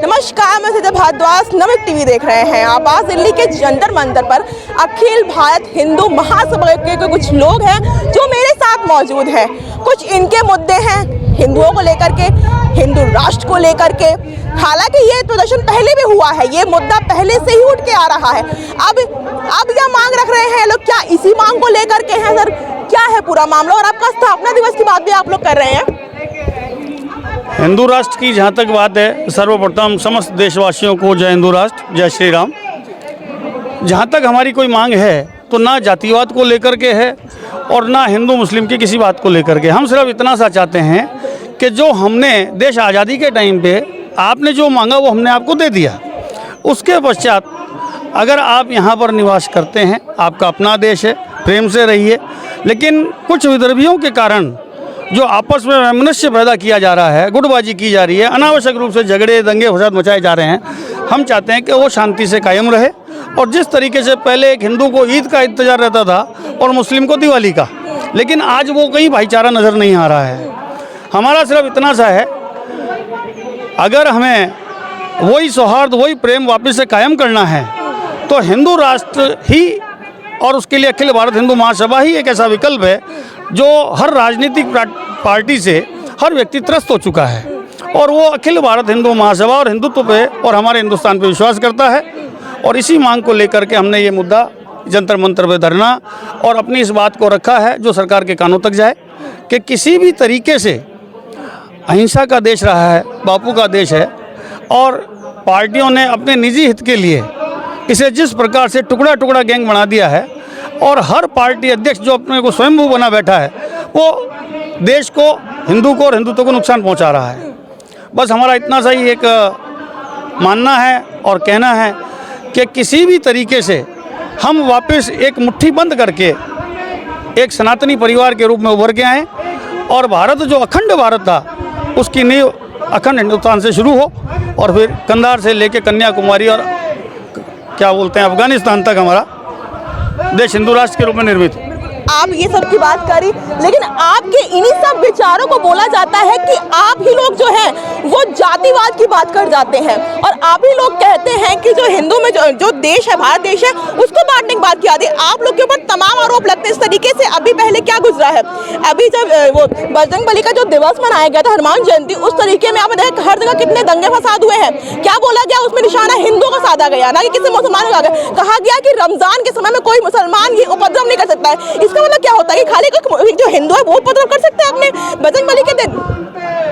नमस्कार, मैं सीता भारद्वाज नमक टीवी देख रहे हैं। आप आज दिल्ली के जंतर मंतर पर अखिल भारत हिंदू महासभा के कुछ लोग हैं जो मेरे साथ मौजूद हैं। कुछ इनके मुद्दे हैं हिंदुओं को लेकर के, हिंदू राष्ट्र को लेकर के। हालांकि ये प्रदर्शन पहले भी हुआ है, ये मुद्दा पहले से ही उठ के आ रहा है। अब यह मांग रख रहे हैं लोग, क्या इसी मांग को लेकर के हैं? सर, क्या है पूरा मामला? और आपका स्थापना दिवस की बात भी आप लोग कर रहे हैं। हिंदू राष्ट्र की जहाँ तक बात है, सर्वप्रथम समस्त देशवासियों को जय हिंदू राष्ट्र, जय श्री राम। जहाँ तक हमारी कोई मांग है तो ना जातिवाद को लेकर के है और ना हिंदू मुस्लिम की किसी बात को लेकर के। हम सिर्फ इतना सा चाहते हैं कि जो हमने देश आज़ादी के टाइम पे आपने जो मांगा वो हमने आपको दे दिया। उसके पश्चात अगर आप यहाँ पर निवास करते हैं, आपका अपना देश है, प्रेम से रहिए। लेकिन कुछ विदर्भियों के कारण जो आपस में वैमनस्य पैदा किया जा रहा है, गुटबाजी की जा रही है, अनावश्यक रूप से झगड़े दंगे फसाद मचाए जा रहे हैं, हम चाहते हैं कि वो शांति से कायम रहे। और जिस तरीके से पहले एक हिंदू को ईद का इंतजार रहता था और मुस्लिम को दिवाली का, लेकिन आज वो कहीं भाईचारा नज़र नहीं आ रहा है। हमारा सिर्फ इतना सा है, अगर हमें वही सौहार्द, वही प्रेम वापस से कायम करना है तो हिंदू राष्ट्र ही और उसके लिए अखिल भारत हिंदू महासभा ही एक ऐसा विकल्प है जो हर राजनीतिक पार्टी से हर व्यक्ति त्रस्त हो चुका है। और वो अखिल भारत हिंदू महासभा और हिंदुत्व पे और हमारे हिंदुस्तान पे विश्वास करता है। और इसी मांग को लेकर के हमने ये मुद्दा जंतर मंतर पे धरना और अपनी इस बात को रखा है जो सरकार के कानों तक जाए कि किसी भी तरीके से अहिंसा का देश रहा है, बापू का देश है, और पार्टियों ने अपने निजी हित के लिए इसे जिस प्रकार से टुकड़ा टुकड़ा गैंग बना दिया है और हर पार्टी अध्यक्ष जो अपने को स्वयंभू बना बैठा है वो देश को, हिंदू को और हिंदुत्व को नुकसान पहुंचा रहा है। बस हमारा इतना सा ही एक मानना है और कहना है कि किसी भी तरीके से हम वापस एक मुट्ठी बंद करके एक सनातनी परिवार के रूप में उभर के आएँ और भारत जो अखंड भारत था उसकी नींव अखंड हिंदुस्तान से शुरू हो और फिर कंधार से लेके कन्याकुमारी और क्या बोलते हैं अफगानिस्तान तक हमारा देश हिंदू राष्ट्र के रूप में निर्मित। आप ये सब की बात करी, लेकिन आपके इन्हीं सब विचारों को बोला जाता है कि आप ही लोग जो हैं वो जातिवाद की बात कर जाते हैं और आप ही लोग कहते हैं कि जो हिंदू में जो देश है, भारत देश है, उसको बांटने की बात किया। आप लोग के ऊपर तमाम आरोप लगते हैं इस तरीके से। अभी पहले क्या गुजरा है, अभी जब वो बजरंगबली का जो दिवस मनाया गया था, हनुमान जयंती, उस तरीके में आपने देखा हर जगह कितने दंगे फसाद हुए हैं। क्या बोला गया उसमें? निशाना हिंदुओं का साधा गया, ना कि किसी मुसलमान का। कहा गया कि रमजान के समय में कोई मुसलमान ये उपद्रव नहीं कर सकता है। इसका मतलब क्या होता है कि खाली कोई जो हिंदू है वो उपद्रव कर सकते हैं अपने बजरंगबली के दिन?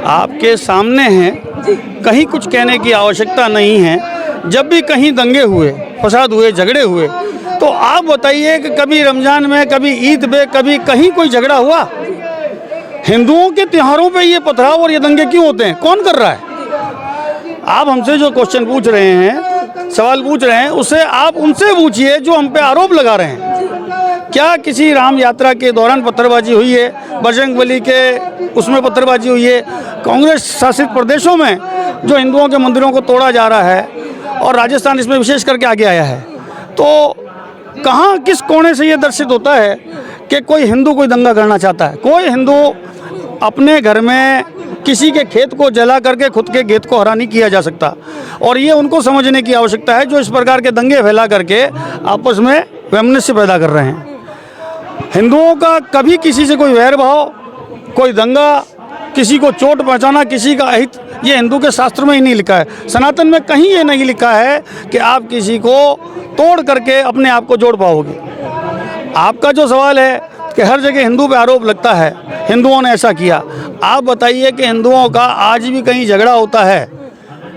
आपके सामने हैं, कहीं कुछ कहने की आवश्यकता नहीं है। जब भी कहीं दंगे हुए, फसाद हुए, झगड़े हुए, तो आप बताइए कि कभी रमजान में, कभी ईद पे, कभी कहीं कोई झगड़ा हुआ? हिंदुओं के त्योहारों पे ये पथराव और ये दंगे क्यों होते हैं? कौन कर रहा है? आप हमसे जो क्वेश्चन पूछ रहे हैं, सवाल पूछ रहे हैं, उसे आप उनसे पूछिए जो हम पे आरोप लगा रहे हैं। क्या किसी राम यात्रा के दौरान पत्थरबाजी हुई है? बजरंगबली के उसमें पत्थरबाजी हुई है? कांग्रेस शासित प्रदेशों में जो हिंदुओं के मंदिरों को तोड़ा जा रहा है और राजस्थान इसमें विशेष करके आगे आया है, तो कहाँ किस कोने से ये दर्शित होता है कि कोई हिंदू कोई दंगा करना चाहता है? कोई हिंदू अपने घर में किसी के खेत को जला करके खुद के खेत को हरा नहीं किया जा सकता। और ये उनको समझने की आवश्यकता है जो इस प्रकार के दंगे फैला करके आपस में वैमनस्य पैदा कर रहे हैं। हिंदुओं का कभी किसी से कोई वैर भाव, कोई दंगा, किसी को चोट पहुंचाना, किसी का अहित, ये हिंदू के शास्त्र में ही नहीं लिखा है। सनातन में कहीं ये नहीं लिखा है कि आप किसी को तोड़ करके अपने आप को जोड़ पाओगे। आपका जो सवाल है कि हर जगह हिंदू पे आरोप लगता है, हिंदुओं ने ऐसा किया। आप बताइए कि हिंदुओं का आज भी कहीं झगड़ा होता है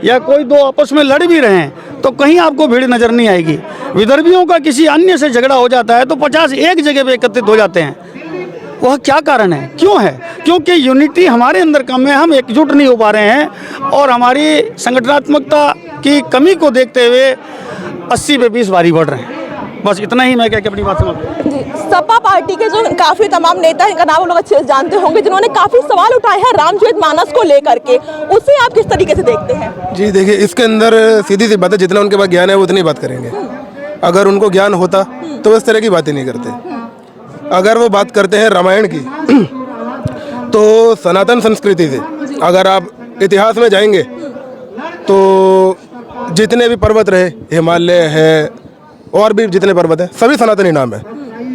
या कोई दो आपस में लड़ भी रहे हैं तो कहीं आपको भीड़ नज़र नहीं आएगी। विदर्भियों का किसी अन्य से झगड़ा हो जाता है तो 50 एक जगह पे एकत्रित हो जाते हैं। वह क्या कारण है, क्यों है? क्योंकि यूनिटी हमारे अंदर कम है, हम एकजुट नहीं हो पा रहे हैं और हमारी संगठनात्मकता की कमी को देखते हुए 80 पे 20 भारी बढ़ रहे हैं। बस इतना ही मैं कह के अपनी बात समाप्त। सपा पार्टी के जो काफी तमाम नेता हैं, इनका नाम लोग अच्छे से जानते होंगे, जिन्होंने काफी सवाल उठाए हैं रामचरितमानस को लेकर के, उसे आप किस तरीके से देखते हैं? जी देखिए, इसके अंदर सीधी सी बात है, जितना उनके पास ज्ञान है वो उतनी बात करेंगे। अगर उनको ज्ञान होता तो इस तरह की बातें नहीं करते। अगर वो बात करते हैं रामायण की तो सनातन संस्कृति से अगर आप इतिहास में जाएंगे तो जितने भी पर्वत रहे, हिमालय है और भी जितने पर्वत हैं, सभी सनातनी नाम है।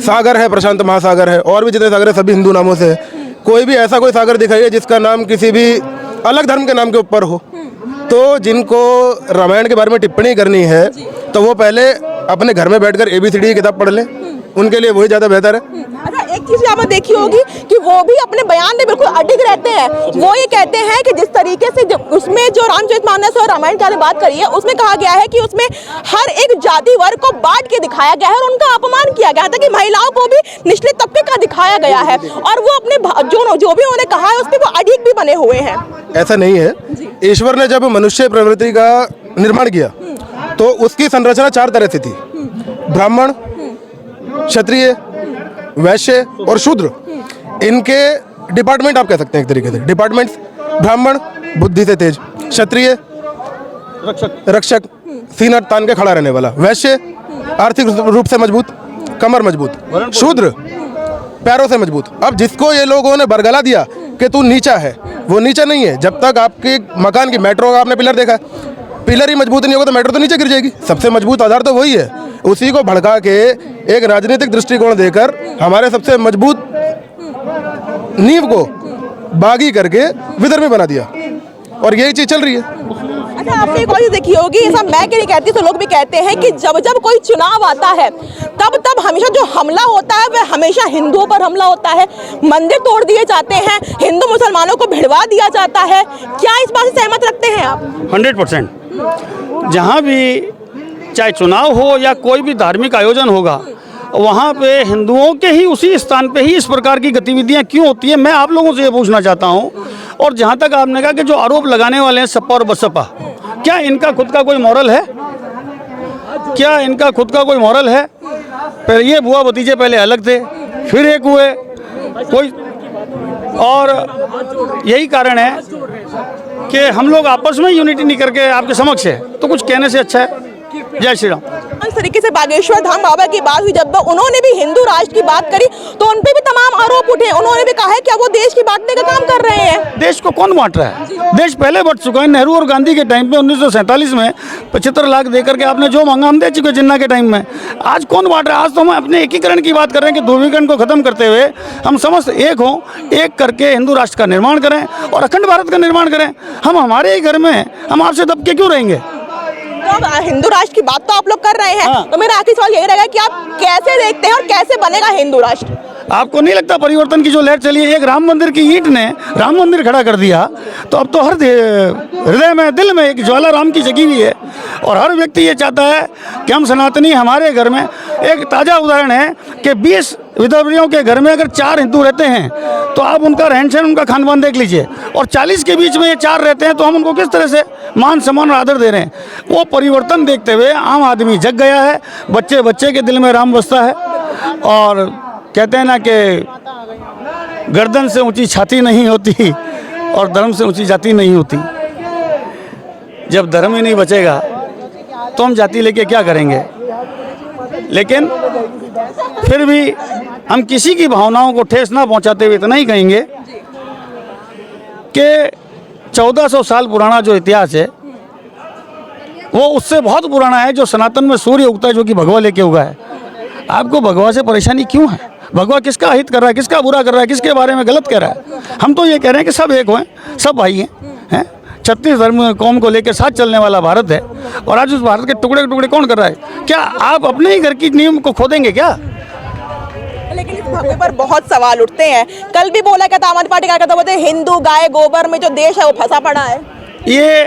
सागर है, प्रशांत महासागर है, और भी जितने सागर है सभी हिंदू नामों से है। कोई भी ऐसा कोई सागर दिखाइए जिसका नाम किसी भी अलग धर्म के नाम के ऊपर हो। तो जिनको रामायण के बारे में टिप्पणी करनी है तो वो पहले अपने घर में बैठकर ABCD की किताब पढ़ लें, उनके लिए वही ज़्यादा बेहतर है। अच्छा, एक चीज आपने देखी होगी कि वो भी अपने बयान में बिल्कुल अडिग रहते हैं। वो ये कहते हैं कि जिस तरीके से उसमें जो रामचरितमानस और रामायण की आपने बात करी है, उसमें कहा गया है कि उसमें हर एक जाति वर्ग को बांट के दिखाया गया है और उनका अपमान किया गया था, कि महिलाओं को भी निचले तबके का दिखाया गया है, और वो अपने जो भी उन्होंने कहा है उस पर वो अडिग भी बने हुए हैं। ऐसा नहीं है। ईश्वर ने जब मनुष्य प्रवृत्ति का निर्माण किया तो उसकी संरचना 4 तरह से थी: ब्राह्मण, क्षत्रिय, वैश्य और शूद्र। इनके डिपार्टमेंट आप कह सकते हैं एक तरीके से। डिपार्टमेंट्स: ब्राह्मण बुद्धि से तेज, क्षत्रिय रक्षक सीना तान के खड़ा रहने वाला, वैश्य आर्थिक रूप से मजबूत, कमर मजबूत, शूद्र पैरों से मजबूत। अब जिसको ये लोगों ने बरगला दिया कि तू नीचा है, वो नीचा नहीं है। जब तक आपके मकान की मेट्रो का आपने पिलर देखा, पिलर ही मजबूत नहीं होगा तो मेट्रो तो नीचे गिर जाएगी। सबसे मजबूत आधार तो वही है। उसी को भड़का के एक राजनीतिक दृष्टिकोण देकर हमारे सबसे मजबूत नींव को बागी करके विधर्मी बना दिया, और यही चीज चल रही है। अच्छा, आपने एक और चीज देखी होगी, ऐसा मैं नहीं कहती तो लोग भी कहते हैं कि जब जब कोई चुनाव आता है तब हमेशा जो हमला होता है वह हमेशा हिंदुओं पर हमला होता है। मंदिर तोड़ दिए जाते हैं, हिंदू मुसलमानों को भिड़वा दिया जाता है। क्या इस बात से सहमत रखते हैं आप? 100%। जहाँ भी चाहे चुनाव हो या कोई भी धार्मिक आयोजन होगा, वहाँ पे हिंदुओं के ही उसी स्थान पे ही इस प्रकार की गतिविधियाँ क्यों होती है, मैं आप लोगों से ये पूछना चाहता हूँ। और जहाँ तक आपने कहा कि जो आरोप लगाने वाले हैं सपा और बसपा, क्या इनका खुद का कोई मॉरल है? क्या इनका खुद का कोई मॉरल है? पहले ये बुआ भतीजे पहले अलग थे, फिर एक हुए कोई, और यही कारण है कि हम लोग आपस में यूनिटी नहीं करके आपके समक्ष है, तो कुछ कहने से अच्छा है। जय श्री राम। इस तरीके से बागेश्वर धाम बाबा की बात हुई, जब उन्होंने भी हिंदू राष्ट्र की बात करी तो उन पे भी तमाम आरोप उठे। उन्होंने भी कहा है कि वो देश की बांटने का काम कर रहे हैं। देश को कौन बांट रहा है? देश पहले बढ़ चुका है। नेहरू और गांधी के टाइम पे 1947 में 75 लाख देकर के आपने जो मांगा हम दे चुके जिन्ना के टाइम में। आज कौन बांट रहा है? आज तो हम अपने एकीकरण की बात कर रहे हैं कि ध्रुवीकरण को खत्म करते हुए हम समस्त एक हों, एक करके हिंदू राष्ट्र का निर्माण करें और अखंड भारत का निर्माण करें। हम हमारे ही घर में हम आपसे दब के क्यों रहेंगे? तो अब हिंदू राष्ट्र की बात तो आप लोग कर रहे हैं, हाँ। तो मेरा आखिरी सवाल यही रहेगा कि आप कैसे देखते हैं और कैसे बनेगा हिंदू राष्ट्र? आपको नहीं लगता परिवर्तन की जो लहर चली है, एक राम मंदिर की ईंट ने राम मंदिर खड़ा कर दिया, तो अब तो हर हृदय में, दिल में एक ज्वाला राम की जगी हुई है, और हर व्यक्ति ये चाहता है कि हम सनातनी हमारे घर में। एक ताज़ा उदाहरण है कि 20 विधर्मियों के घर में अगर 4 हिंदू रहते हैं तो आप उनका रहन सहन, उनका खान पान देख लीजिए, और 40 के बीच में ये 4 रहते हैं तो हम उनको किस तरह से मान सम्मान और आदर दे रहे हैं। वो परिवर्तन देखते हुए आम आदमी जग गया है, बच्चे बच्चे के दिल में राम बसता है। और कहते हैं ना कि गर्दन से ऊंची छाती नहीं होती और धर्म से ऊंची जाति नहीं होती। जब धर्म ही नहीं बचेगा तो हम जाति लेके क्या करेंगे? लेकिन फिर भी हम किसी की भावनाओं को ठेस ना पहुंचाते हुए इतना ही कहेंगे कि 1400 साल पुराना जो इतिहास है वो उससे बहुत पुराना है। जो सनातन में सूर्य उगता है, जो कि भगवा लेके उगा है। आपको भगवा से परेशानी क्यों है? भगवा किसका हित कर रहा है, किसका बुरा कर रहा है, किसके बारे में गलत कह रहा है? हम तो ये कह रहे हैं कि सब एक हों, सब भाई हैं। 36 धर्म कौम को लेकर साथ चलने वाला भारत है, और आज उस भारत के टुकड़े टुकड़े कौन कर रहा है? क्या आप अपने ही घर की नींव को खोदेंगे क्या? लेकिन इस भव्य पर बहुत सवाल उठते हैं। कल भी बोला क्या था आम आदमी पार्टी का, बोलते हिंदू गाय गोबर में जो देश है वो फंसा पड़ा है। ये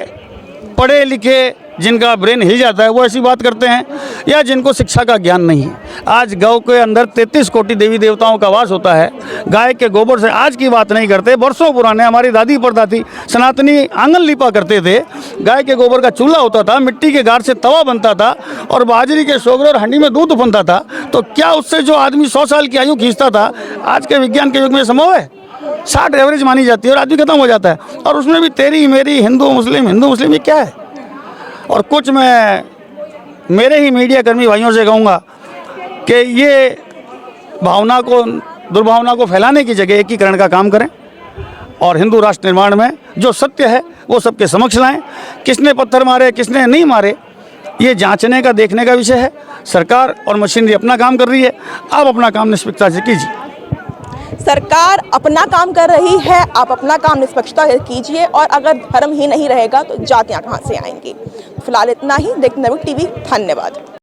पढ़े लिखे जिनका ब्रेन हिल जाता है वो ऐसी बात करते हैं, या जिनको शिक्षा का ज्ञान नहीं है। आज गौ के अंदर 33 कोटि देवी देवताओं का वास होता है। गाय के गोबर से आज की बात नहीं करते, बरसों पुराने हमारी दादी परदादी सनातनी आंगन लिपा करते थे। गाय के गोबर का चूल्हा होता था, मिट्टी के गार से तवा बनता था, और बाजरी के सोगरे और हंडी में दूध बनता था। तो क्या उससे जो आदमी 100 साल की आयु खींचता था, आज के विज्ञान के युग में संभव है? 60 एवरेज मानी जाती है और आदमी खत्म हो जाता है। और उसमें भी तेरी मेरी, हिंदू मुस्लिम, ये क्या है? और कुछ मैं मेरे ही मीडिया कर्मी भाइयों से कहूँगा कि ये भावना को, दुर्भावना को फैलाने की जगह एकीकरण का काम करें, और हिंदू राष्ट्र निर्माण में जो सत्य है वो सबके समक्ष लाएं। किसने पत्थर मारे, किसने नहीं मारे, ये जांचने का, देखने का विषय है। सरकार और मशीनरी अपना काम कर रही है, आप अपना काम निष्पक्षता से कीजिए। सरकार अपना काम कर रही है, आप अपना काम निष्पक्षता से कीजिए, और अगर धर्म ही नहीं रहेगा तो जातियां कहां से आएंगी। फिलहाल इतना ही। देखते नवीन टीवी। धन्यवाद।